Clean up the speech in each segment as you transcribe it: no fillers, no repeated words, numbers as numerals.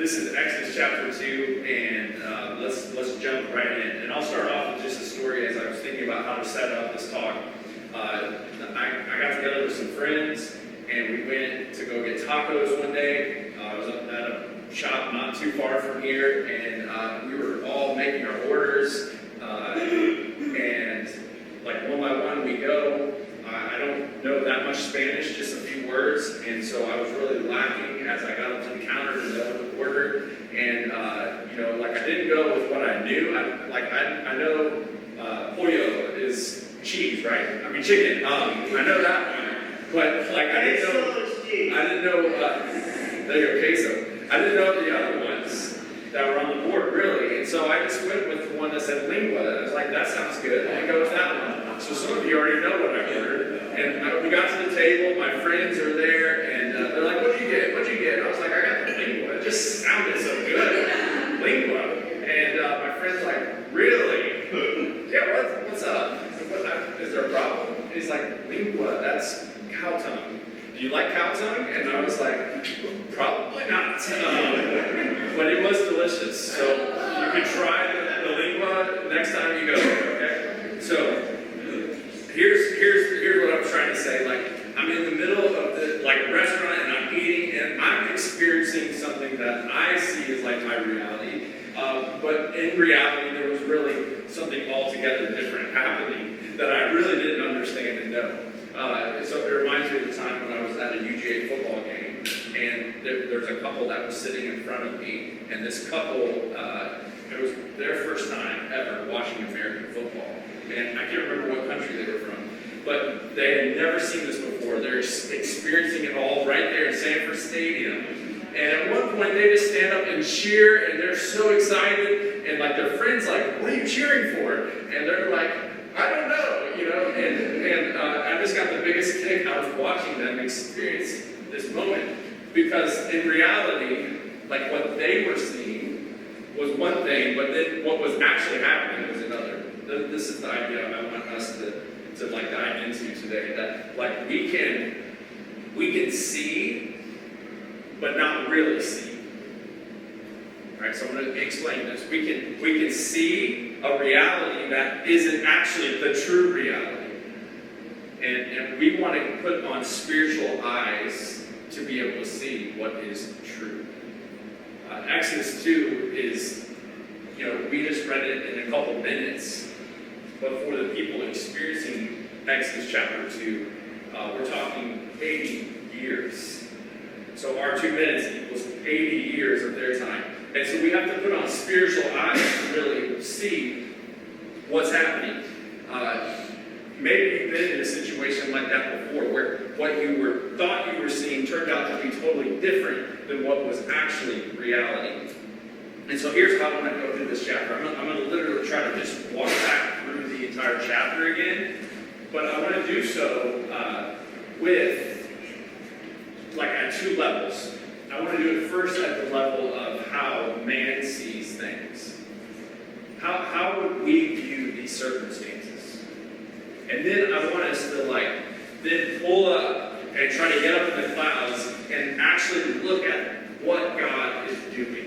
This is Exodus chapter 2, and let's jump right in. And I'll start off with just a story as I was thinking about how to set up this talk. I got together with some friends, and we went to go get tacos one day. I was up at a shop not too far from here, and we were all making our orders. And like one by one we go. I don't know that much Spanish, just a few words, and so I was really lacking as I got up to the counter to know the order. And I didn't go with what I knew. I know pollo is cheese, right? I mean chicken. I know that one, but I didn't know. There you go, queso. I didn't know the other ones that were on the board really, and so I just went with the one that said lingua. I was like, that sounds good. I'll go with that one. So some of you already know what I ordered. And we got to the table, my friends are there, and they're like, what'd you get? What'd you get? I was like, I got the lingua. It just sounded so good. Lingua. And my friend's like, really? Yeah, what's up? Is there a problem? And he's like, lingua, that's cow tongue. Do you like cow tongue? And I was like, probably not. But it was delicious. So you can try the lingua next time you go, okay? So here's what I'm trying to say. I'm in the middle of the restaurant and I'm eating and I'm experiencing something that I see as my reality. But in reality, there was really something altogether different happening that I really didn't understand and know. So it reminds me of the time when I was at a UGA football game, and there's a couple that was sitting in front of me, and this couple, it was their first time ever watching American football. And I can't remember what country they were from, but they had never seen this before. They're experiencing it all right there in Sanford Stadium. And at one point, they just stand up and cheer, and they're so excited. And their friends what are you cheering for? And they're like, I don't know, And I just got the biggest kick out of watching them experience this moment, because in reality, what they were seeing was one thing, but then what was actually happening was another. This is the idea I want us to dive into today. That we can see, but not really see. All right, so I'm going to explain this. We can see a reality that isn't actually the true reality, and we want to put on spiritual eyes to be able to see what is true. Exodus 2 is, we just read it in a couple minutes. But for the people experiencing Exodus chapter 2, we're talking 80 years. So our 2 minutes equals 80 years of their time. And so we have to put on spiritual eyes to really see what's happening. Maybe you've been in a situation like that before, where what you thought you were seeing turned out to be totally different than what was actually reality. And so here's how I want to go through this chapter. I'm going to literally try to just walk back through the entire chapter again, but I want to do so with at two levels. I want to do it first at the level of how man sees things. How would we view these circumstances? And then I want us to then pull up and try to get up in the clouds and actually look at what God is doing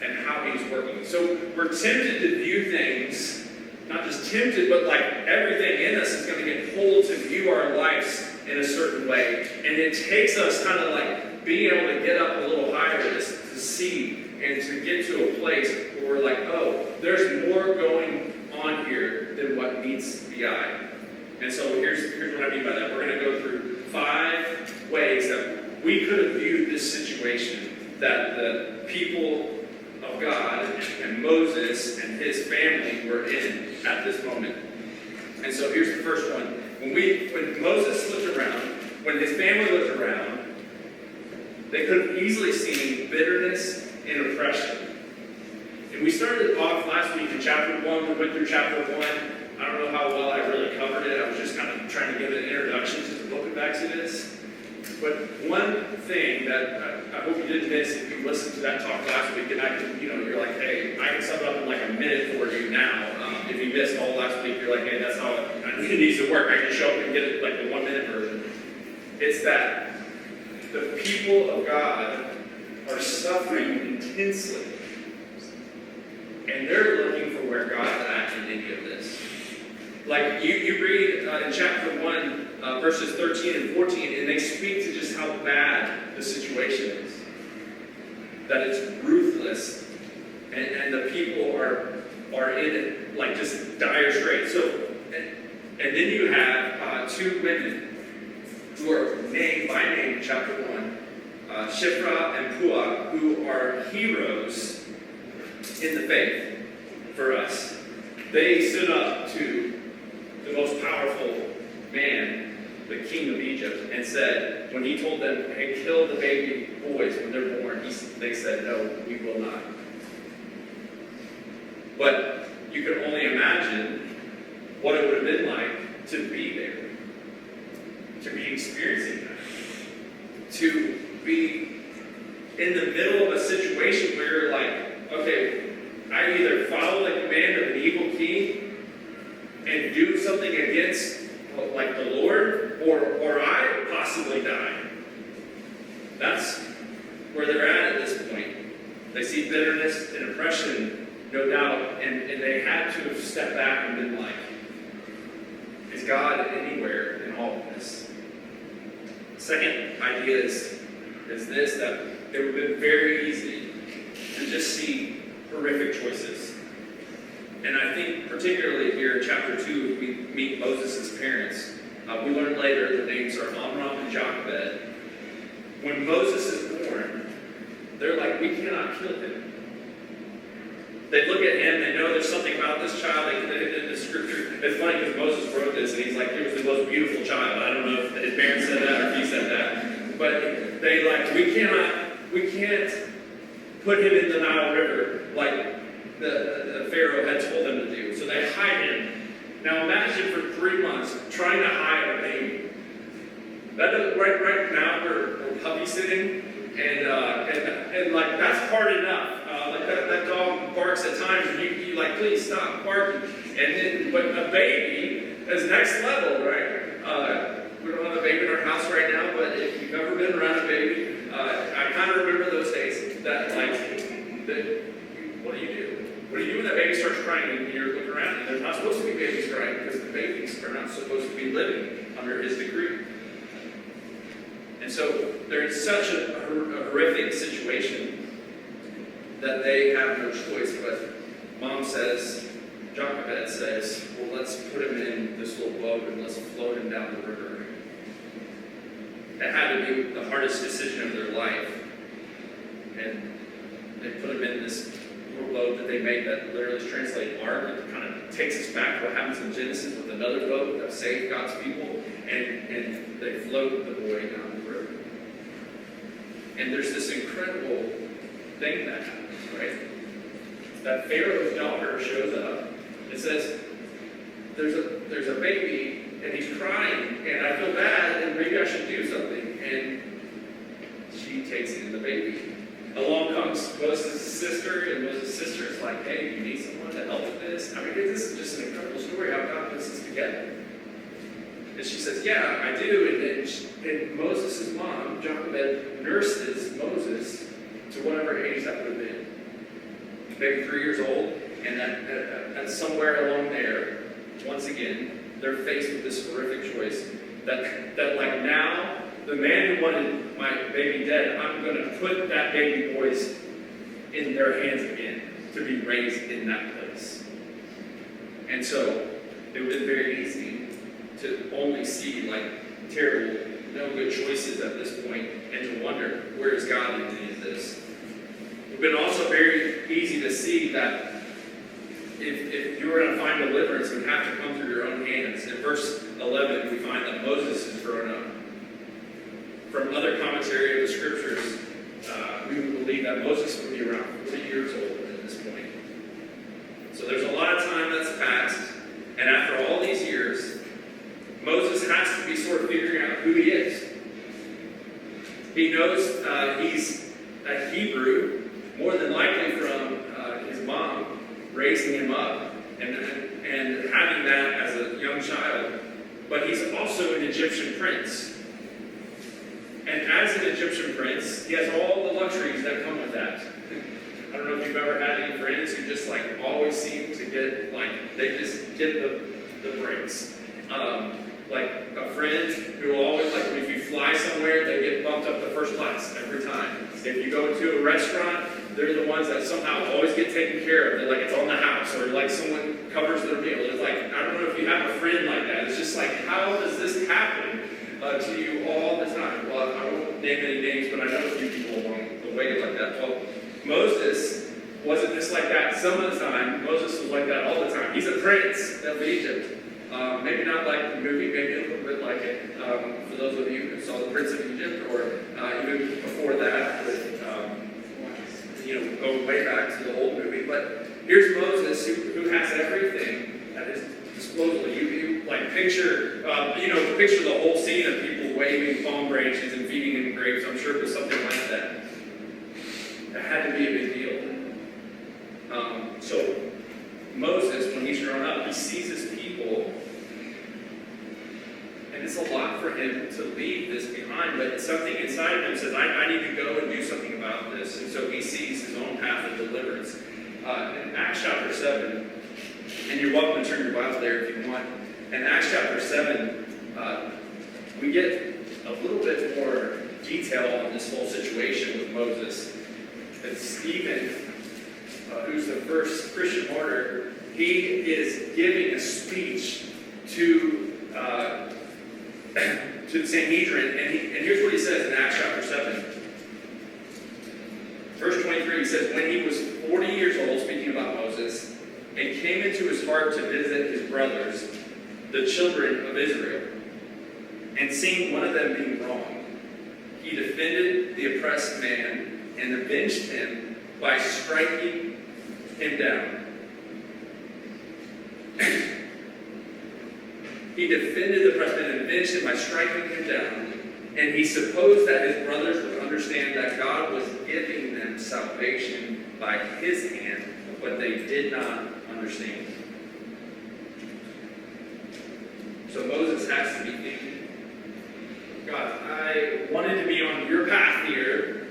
and how he's working. So we're tempted to view things, not just tempted, but everything in us is going to get pulled to view our lives in a certain way. And it takes us kind of being able to get up a little higher to see and to get to a place where we're oh, there's more going on here than what meets the eye. And so here's what I mean by that. We're going to go through 5 ways that we could have viewed this situation that the people of God and Moses and his family were in at this moment. And so here's the first one. When Moses looked around, when his family looked around, they could have easily seen bitterness and oppression. And we started off last week in chapter 1. We went through chapter 1. I don't know how well I really covered it. I was just kind of trying to give an introduction to the book of Exodus. But one thing that I hope you didn't miss if you listened to that talk last week, and I can, you're hey, I can sum it up in a minute for you now. If you missed all last week, you're hey, that's how it needs to work. I can show up and get it the 1 minute version. It's that the people of God are suffering intensely. And they're looking for where God's at in any of this. Like you read in chapter 1, verses 13 and 14, and they speak to just how bad the situation is. That it's ruthless, and the people are in it, like just dire straits. So, and then you have two women who are named by name in chapter 1, Shiphrah and Puah, who are heroes in the faith for us. They stood up to the most powerful man, the king of Egypt, and said, when he told them, hey, kill the baby boys when they're born, they said, no, we will not. But you can only imagine what it would have been like to be there, to be experiencing that, to be in the middle of a situation where you're like, okay, I either follow the command of an evil king and do something against like the Lord, or I possibly die. That's where they're at this point. They see bitterness and oppression, no doubt, and they had to have stepped back and been like, is God anywhere in all of this? Second idea is this, that it would have been very easy to just see horrific choices. And I think particularly here in chapter 2, we meet Moses' parents. We learn later the names are Amram and Jochebed. When Moses is born, they're like, we cannot kill him. They look at him, they know there's something about this child. In the scripture, it's funny because Moses wrote this, and he's like, he was the most beautiful child. I don't know if his parents said that or if he said that. But they like, we can't put him in the Nile River like the Pharaoh had told them to do. So they hide him. Now imagine for 3 months trying to hide a baby. That is, right now we're puppy sitting, and like that's hard enough. Like that dog barks at times, and you like, please stop barking. And then, but a baby is next level, right? We don't have a baby in our house right now, but if you've ever been around a baby, I kind of remember those days. That what do you do? What do you do when that baby starts crying and you're looking around? And there's not supposed to be babies crying because the babies are not supposed to be living under his decree. And so they're in such a horrific situation that they have no choice. But mom says, Jochebed says, well, let's put him in this little boat and let's float him down the river. That had to be the hardest decision of their life. And they put him in this little boat that they made that literally is translated ark. It kind of takes us back to what happens in Genesis with another boat that saved God's people. And they float the boy down the river. And there's this incredible thing that happens, right? That Pharaoh's daughter shows up and says, there's a baby and he's crying and I feel bad and maybe I should do something. And she takes in the baby. Along comes Moses' sister, and Moses' sister is like, hey, you need someone to help with this? I mean, this is just an incredible story how God puts this together. And she says, yeah, I do. And Moses' mom, Jochebed, nurses Moses to whatever age that would have been. Maybe 3 years old. And that somewhere along there, once again, they're faced with this horrific choice. That like now, the man who wanted my baby dead, I'm going to put that baby boy's in their hands again to be raised in that place. And so it would have been very easy to only see like terrible, no good choices at this point, and to wonder, where is God in any of this? It would have been also very easy to see that if you were going to find deliverance, it would have to come through your own hands. In verse 11, we find that Moses is grown up. From other commentary of the scriptures, we would believe that Moses would be around 40 years old at this point. So there's a lot of time that's passed, and after all these years, Moses has to be sort of figuring out who he is. He knows he's a Hebrew, more than likely from his mom raising him up and having that as a young child, but he's also an Egyptian prince. And as an Egyptian prince, he has all the luxuries that come with that. I don't know if you've ever had any friends who just like always seem to get like, they just get the breaks. Like a friend who always, like if you fly somewhere, they get bumped up to first class every time. If you go to a restaurant, they're the ones that somehow always get taken care of. They're like it's on the house, or like someone covers their meal. It's like, I don't know if you have a friend like that. It's just like, how does this happen to you all the time? Well, I won't name any names, but I know a few people along the way like that. Well, Moses wasn't just like that some of the time. Moses was like that all the time. He's a prince of Egypt. Maybe not like the movie, maybe a little bit like it. For those of you who saw The Prince of Egypt, or even before that, with, go way back to the old movie. But here's Moses, who has everything at his disposal. You like picture the whole scene of people waving palm branches and feeding him grapes. I'm sure it was something like that. It had to be a big deal. So Moses, when he's grown up, he sees his people, and it's a lot for him to leave this behind, but something inside of him says, I need to go and do something about this. And so he sees his own path of deliverance. In Acts chapter 7, and you're welcome to turn your Bible there if you want. In Acts chapter 7, we get a little bit more detail on this whole situation with Moses. And Stephen, who's the first Christian martyr, he is giving a speech to the Sanhedrin, and here's what he says in Acts chapter 7. Verse 23, he says, when he was 40 years old, speaking about Moses, it came into his heart to visit his brothers, the children of Israel. And seeing one of them being wrong, he defended the oppressed man and avenged him by striking him down. He defended the oppressed man and avenged him by striking him down. And he supposed that his brothers would understand that God was giving them salvation by his hand, but they did not understand. So Moses has to be thinking, God, I wanted to be on your path here,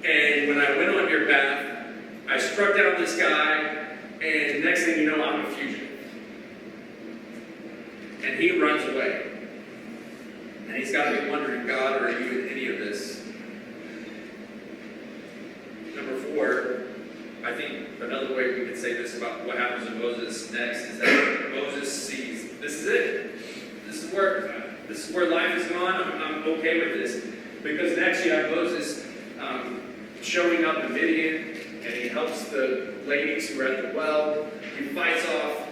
and when I went on your path, I struck down this guy, and next thing you know, I'm a fugitive. And he runs away. And he's got to be wondering, God, are you in any of this? Number 4, I think another way we could say this about what happens to Moses next is that Moses sees, this is it. This is where life is gone. I'm okay with this. Because next you have Moses showing up in Midian, and he helps the ladies who are at the well. He fights off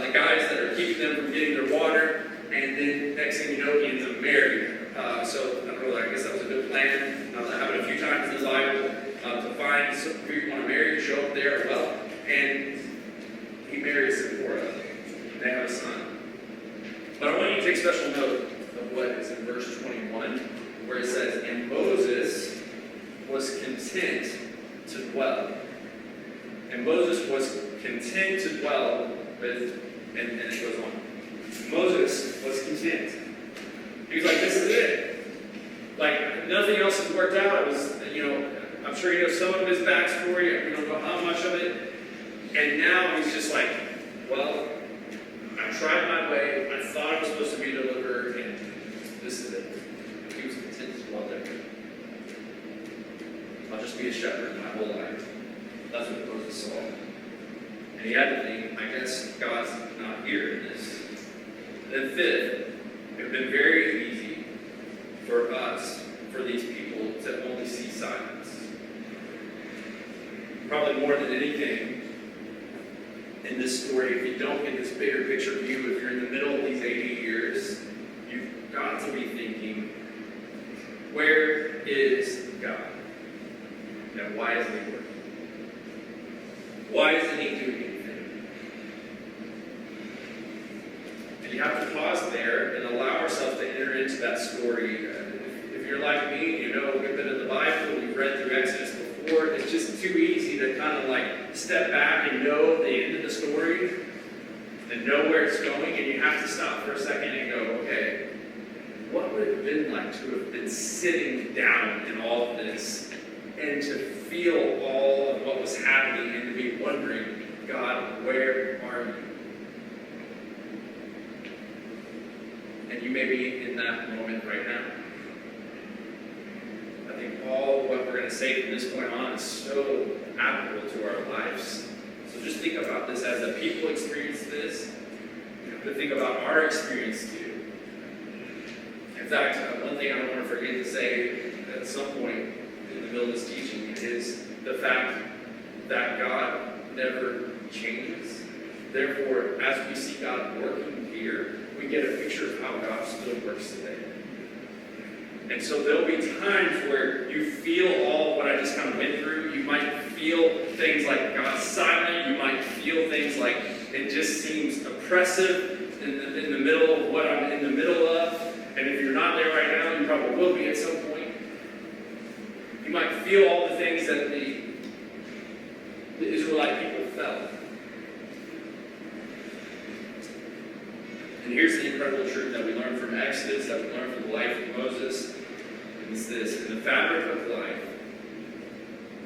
the guys that are keeping them from getting their water. And then next thing you know, he ends up married. So I don't know, I guess that was a good plan. That happened a few times in the Bible to find who you want to marry, show up there. Well, and he marries Zipporah. They have a son. But I want you to take special note of what is in verse 21, where it says, and Moses was content to dwell. And Moses was content to dwell with, and it goes on. Moses was content. He was like, this is it. Like, nothing else has worked out. It was, I'm sure you know some of his backstory. We don't know how much of it. And now he's just like, well, I tried my way. I thought I was supposed to be a deliverer, and this is it. He was content to dwell there. I'll just be a shepherd my whole life. That's what Moses saw. And he had to think, I guess God's not here in this. Then 5th, it would have been very easy for us, for these people, to only see silence. Probably more than anything in this story, if you don't get this bigger picture view, if you're in the middle of these 80 years, you've got to be thinking, where is God? And why isn't he working? Why isn't he doing anything? And you have to pause there and allow ourselves to enter into that story. If you're like me, you know a good bit of the Bible, we've read through Exodus before, it's just too easy to kind of like step back and know the end of the story and know where it's going, and you have to stop for a second and go, okay, what would it have been like to have been sitting down in all of this and to feel all of what was happening and to be wondering, God, where are you? And you may be in that moment right now. I think all what we're going to say from this point on is so applicable to our lives. So just think about this as the people experience this. You have to think about our experience too. In fact, one thing I don't want to forget to say at some point in the middle of this teaching is the fact that God never changes. Therefore, as we see God working here, we get a picture of how God still works today. And so there'll be times where you feel all what I just kind of went through. You might feel things like God's silent. You might feel things like it just seems oppressive in the middle of what I'm in the middle of. And if you're not there right now, you probably will be at some point. You might feel all the things that the Israelite people felt. And here's the incredible truth that we learn from Exodus, that we learn from the life of Moses. And it's this: in the fabric of life,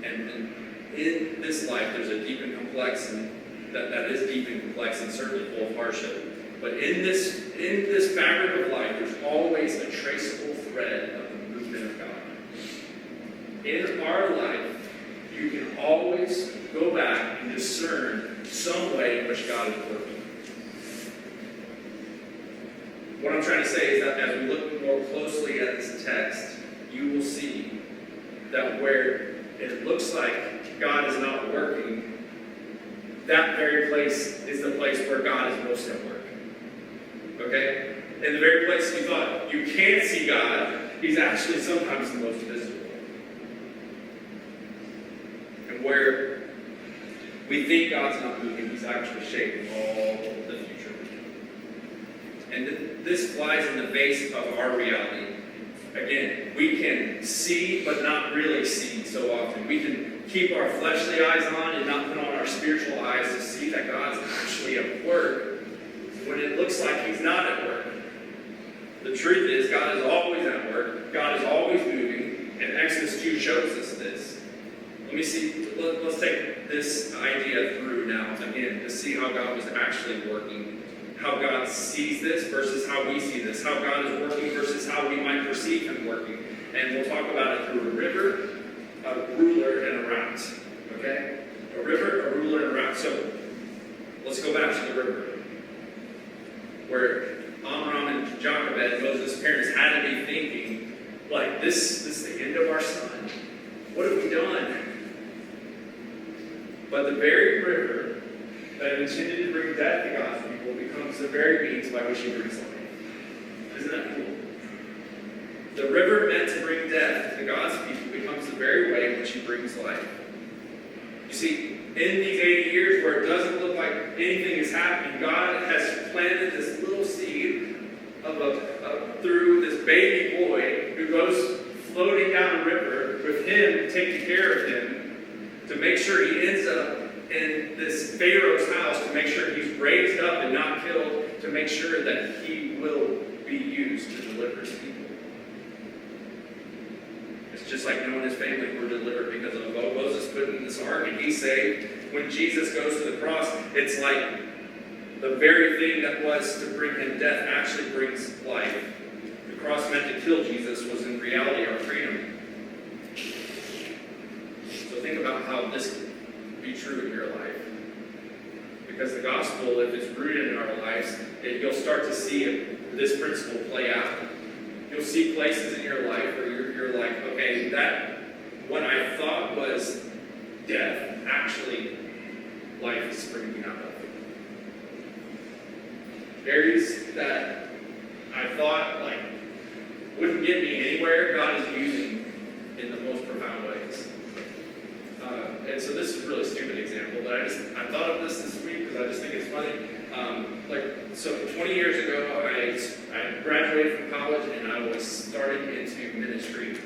and in this life, there's a deep and complex, and that is deep and complex and certainly full of hardship. But in this fabric of life, there's always a traceable thread of the movement of God. In our life, you can always go back and discern some way in which God is working. What I'm trying to say is that as we look more closely at this text, you will see that where it looks like God is not working, that very place is the place where God is most at work. Okay? In the very place you thought you can't see God, He's actually sometimes the most visible. And where we think God's not moving, He's actually shaping all the future. And this flies in the face of our reality. Again, we can see but not really see so often. We can keep our fleshly eyes on and not put on our spiritual eyes to see that God's actually at work when it looks like He's not at work. The truth is, God is always at work. God is always moving. And Exodus 2 shows us this. Let's take this idea through now again to see how God was actually working. How God sees this versus how we see this. How God is working versus how we might perceive Him working. And we'll talk about it through a river, a ruler, and a route. Okay? A river, a ruler, and a route. So let's go back to the river, where Amram and Jochebed, Moses' parents, had to be thinking, like, this is the end of our son. What have we done? But the very river that intended to bring death to God's people becomes the very means by which He brings life. Isn't that cool? The river meant to bring death to God's people becomes the very way in which He brings life. You see, in these 80 years where it doesn't look like anything is happening, God has planted this little seed through this baby boy who goes floating down a river with Him taking care of him to make sure he ends up in this Pharaoh's house, to make sure he's raised up and not killed, to make sure that he will be used to deliver his people. It's just like Noah and his family were delivered because of what Moses put in this ark, and he's saved. When Jesus goes to the cross, it's like the very thing that was to bring him death actually brings life. The cross meant to kill Jesus was in reality our freedom. So think about how this can be true in your life. Because the gospel, if it's rooted in our lives, you'll start to see this principle play out. You'll see places in your life where you're like, okay, that what I thought was death, actually life is springing out of. Areas that I thought like wouldn't get me anywhere, God is using in the most profound ways. And so this is a really stupid example, but I thought of this week because I just think it's funny. So 20 years ago, I graduated from college and I was starting into ministry.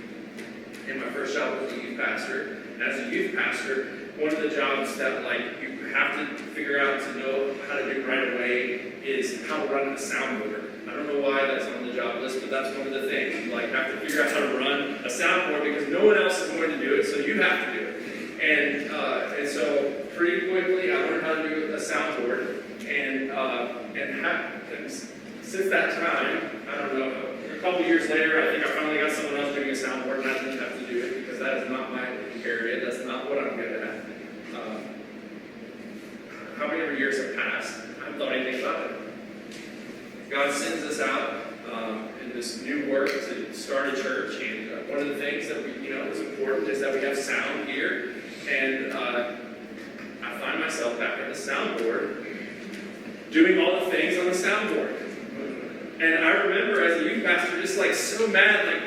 And my first job was a youth pastor. And as a youth pastor, one of the jobs that you have to figure out to know how to do right away is how to run a soundboard. I don't know why that's on the job list, but that's one of the things. You like have to figure out how to run a soundboard because no one else is going to do it, so you have to do it. And so pretty quickly I learned how to do a soundboard, and since that time, I don't know, a couple years later, I think I finally got someone else doing a soundboard, and I didn't have to do it because that is not my area. That's not what I'm good at. How many years have passed? I haven't thought anything about it. God sends us out in this new work to start a church, and one of the things that is important is that we have sound here, and I find myself back at the soundboard doing all the things on the soundboard. And I remember as a youth pastor just like so mad, like,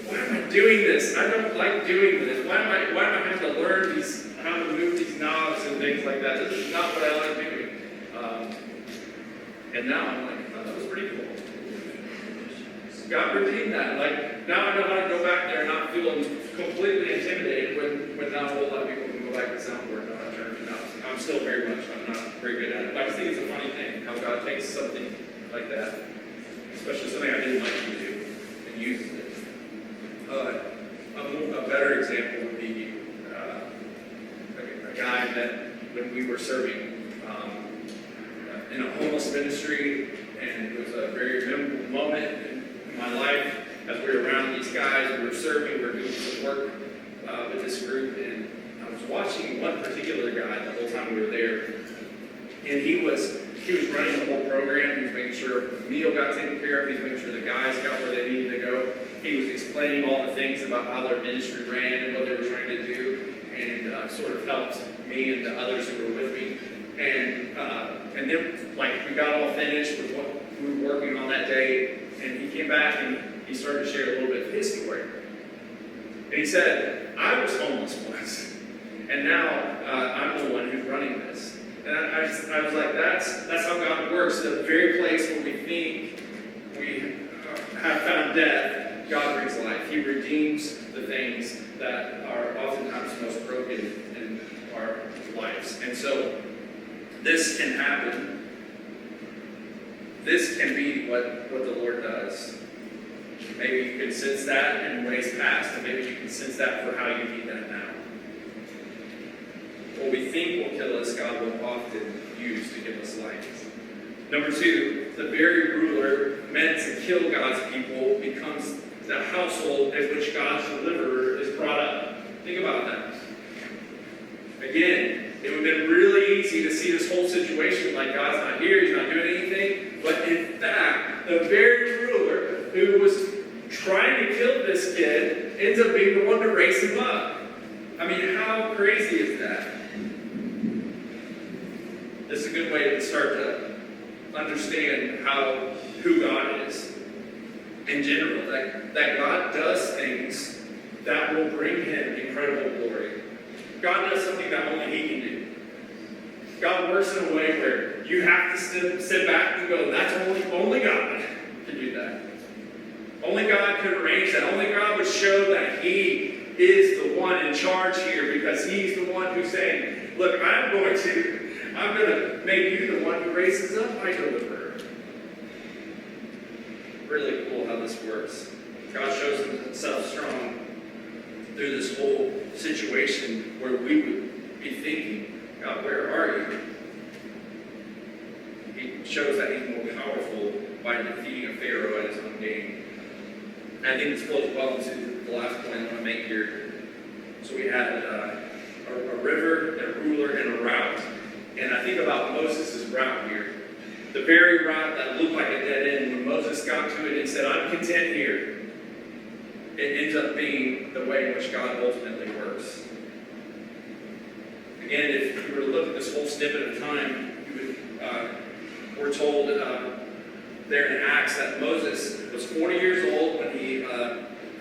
why am I doing this? I don't like doing this. Why am I having to learn how to move these knobs and things like that? This is not what I like doing. And now I'm like, oh, that was pretty cool. God redeemed that. Like, now I know how to go back there and not feel completely intimidated when now a whole lot of people can go back to the soundboard and not turn it out. I'm still I'm not very good at it. But I just think it's a funny thing how God takes something like that, especially something I didn't like to do, and uses it. A better example would be a guy that when we were serving in a homeless ministry, and it was a very memorable moment in my life as we were around these guys. We were serving, we were doing some work with this group, and I was watching one particular guy the whole time we were there, and he was running the whole program. He was making sure the meal got taken care of. He was making sure the guys got where they needed to go. He was explaining all the things about how their ministry ran and what they were trying to do, and sort of helped me and the others who were with me. And then, like, we got all finished with what we were working on that day, and he came back and he started to share a little bit of his story. And he said, I was homeless once, and now I'm the one who's running this. And I was like, that's how God works. The very place where we think we have found death, God brings life. He redeems the things that are oftentimes most broken in our lives. And so this can happen. This can be what the Lord does. Maybe you can sense that in ways past, and maybe you can sense that for how you need that now. What we think will kill us, God will often use to give us life. Number two, the very ruler meant to kill God's people becomes the household in which God's deliverer is brought up. Think about that. Again, it would have been really easy to see this whole situation like God's not here, he's not doing anything. But in fact, the very ruler who was trying to kill this kid ends up being the one to raise him up. I mean, how crazy is that? This is a good way to start to understand who God is in general. That God does things that will bring him incredible glory. God does something that only he can do. God works in a way where you have to sit back and go, that's only God can do that. Only God could arrange that. Only God would show that he is the one in charge here, because he's the one who's saying, look, I'm going to make you the one who raises up my deliverer. Really cool how this works. God shows himself strong through this whole situation where we would be thinking, God, where are you? He shows that he's more powerful by defeating a Pharaoh at his own game. And I think this flows well into the last point I want to make here. So we had a river, and a ruler, and a route. And I think about Moses' route here. The very route that looked like a dead end, when Moses got to it and said, I'm content here, it ends up being the way in which God ultimately works. Again, if you were to look at this whole snippet of time, we're told there in Acts that Moses was 40 years old when he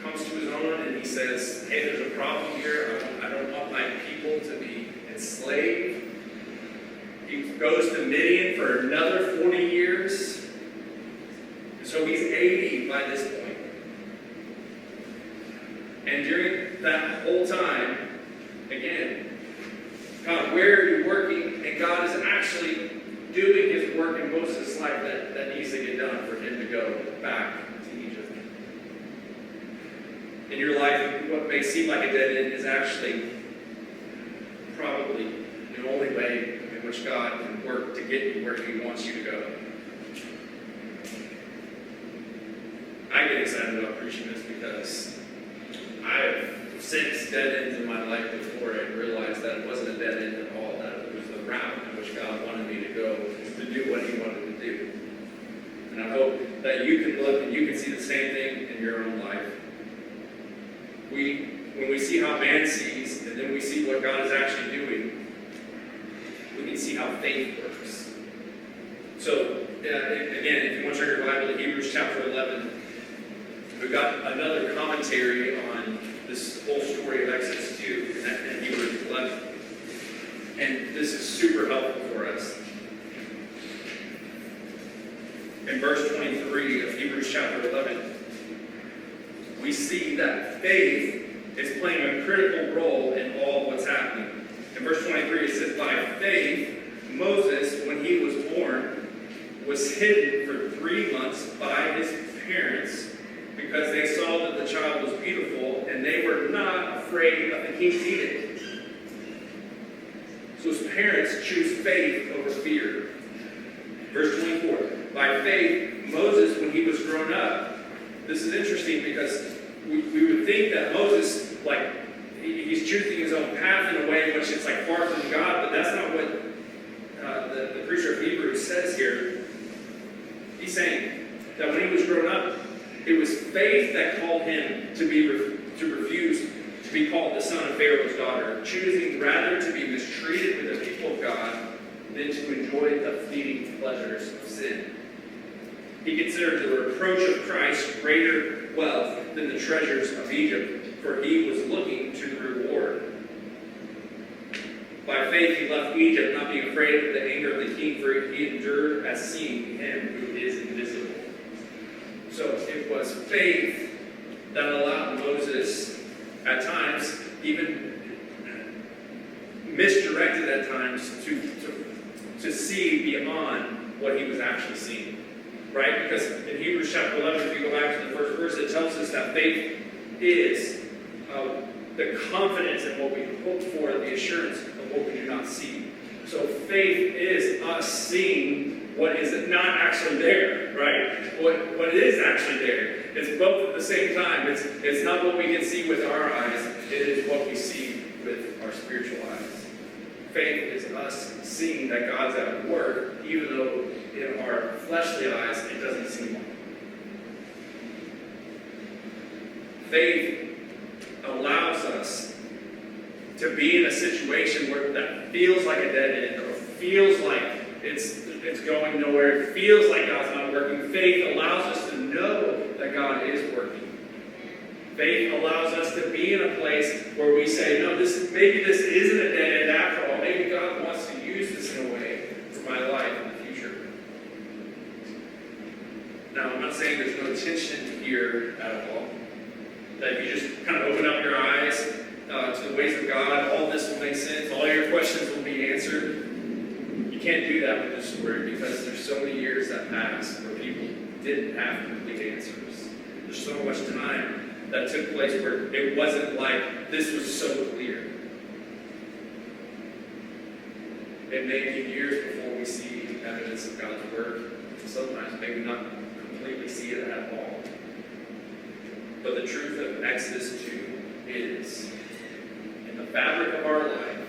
comes to his own, and he says, hey, there's a problem here. I don't want my people to be enslaved. He goes to Midian for another 40 years. And so he's 80 by this point. And during that whole time, again, God, where are you working? And God is actually doing his work in Moses' life that needs to get done for him to go back to Egypt. In your life, what may seem like a dead end is actually probably the only way in which God can work to get you where he wants you to go. I get excited about preaching this because I've sensed dead ends in my life before and realized that it wasn't a dead end at all, that it was the route in which God wanted me to go to do what he wanted to do. And I hope that you can look and you can see the same thing in your own life. When we see how man sees, and then we see what God is actually doing, we can see how faith works. So, again, if you want to turn your Bible to Hebrews chapter 11, we've got another commentary on this whole story of Exodus 2 and Hebrews 11. And this is super helpful for us. In verse 23 of Hebrews chapter 11, we see that faith is playing a critical role in all of what's happening. In verse 23 it says, by faith, Moses, when he was born, was hidden for 3 months by his parents because they saw that the child was beautiful and they were not afraid of the king's edict. So his parents choose faith over fear. Verse 24, by faith, Moses, when he was grown up, this is interesting because we would think that Moses, he's choosing his own path in a way in which it's far from God, but that's not what the preacher of Hebrews says here. He's saying that when he was grown up, it was faith that called him to refuse to be called the son of Pharaoh's daughter, choosing rather to be mistreated with the people of God than to enjoy the fleeting pleasures of sin. He considered the reproach of Christ greater wealth than the treasures of Egypt, for he was looking to the reward. By faith he left Egypt, not being afraid of the anger of the king, for he endured as seeing him who is invisible. So it was faith that allowed Moses, at times, even misdirected at times, to see beyond what he was actually seeing. Right? Because in Hebrews chapter 11, if you go back to the first verse, it tells us that faith is the confidence in what we hope for, the assurance of what we do not see. So faith is us seeing what is not actually there, right? What is actually there. It's both at the same time. It's not what we can see with our eyes. It is what we see with our spiritual eyes. Faith is us seeing that God's at work, even though in our fleshly eyes it doesn't seem like it. Faith allows us to be in a situation where that feels like a dead end, or feels like it's going nowhere, it feels like God's not working. Faith allows us to know that God is working. Faith allows us to be in a place where we say, no, maybe this isn't a dead end after all. Maybe God wants to use this in a way for my life in the future. Now, I'm not saying there's no tension here at all. That if you just kind of open up your eyes to the ways of God, all this will make sense. All your questions will be answered. You can't do that with this story because there's so many years that passed where people didn't have complete answers. There's so much time that took place where it wasn't like this was so clear. It may be years before we see evidence of God's work. Sometimes maybe not completely see it at all. But the truth of Exodus 2 is, in the fabric of our life,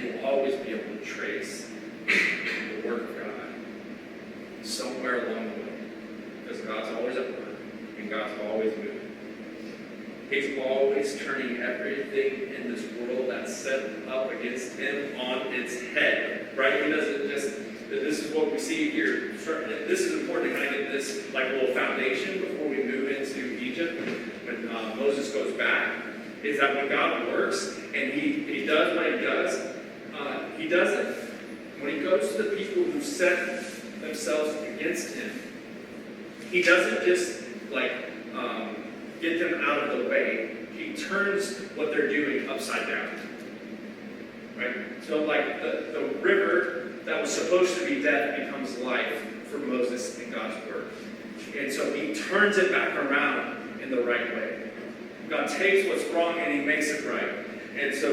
we'll always be able to trace the work of God somewhere along the way. Because God's always at work, and God's always moving. He's always turning everything in this world that's set up against him on its head. Right? He doesn't just, this is what we see here. This is important to kind of get this little foundation before we move into Egypt. When Moses goes back, is that when God works and he does what he does it. When he goes to the people who set themselves against him, he doesn't just get them out of the way. He turns what they're doing upside down. right? So like the river that was supposed to be death becomes life for Moses in God's word. And so he turns it back around in the right way. God takes what's wrong and he makes it right. And so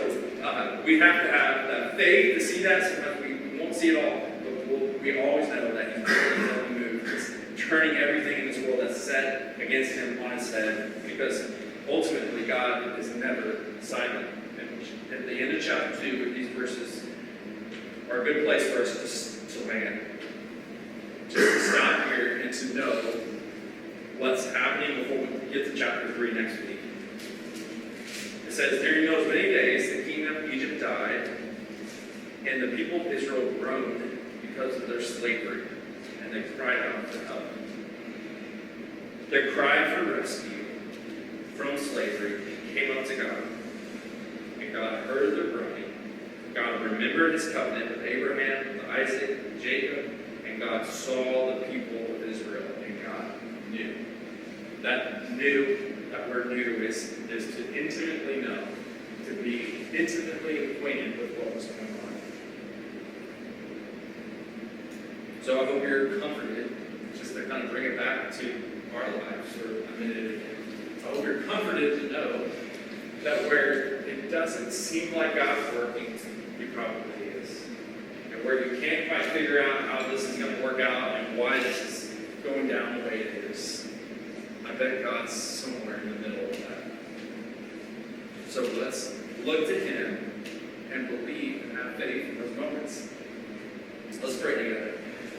we have to have that faith to see that. Sometimes we won't see it all, but we always know that he's doing his own move. He's turning everything in this world that's set against him on its head, because ultimately God is never silent. And at the end of chapter 2, these verses are a good place for us to land. Just to stop here and to know what's happening before we get to chapter 3 next week. It says, during those many days, the kingdom of Egypt died, and the people of Israel groaned because of their slavery, and they cried out for help. Their cry for rescue from slavery came up to God, and God heard their groaning. God remembered his covenant with Abraham, with Isaac, with Jacob, and God saw the people of Israel, and God knew. That word knew is to intimately know, to be intimately acquainted with what was going on. So I hope you're comforted, just to kind of bring it back to our lives for a minute again. I hope you're comforted to know that where it doesn't seem like God's working, he probably is. And where you can't quite figure out how this is going to work out and why this is going down the way it is, I bet God's somewhere in the middle of that. So let's look to him and believe and have faith in those moments. Let's pray together.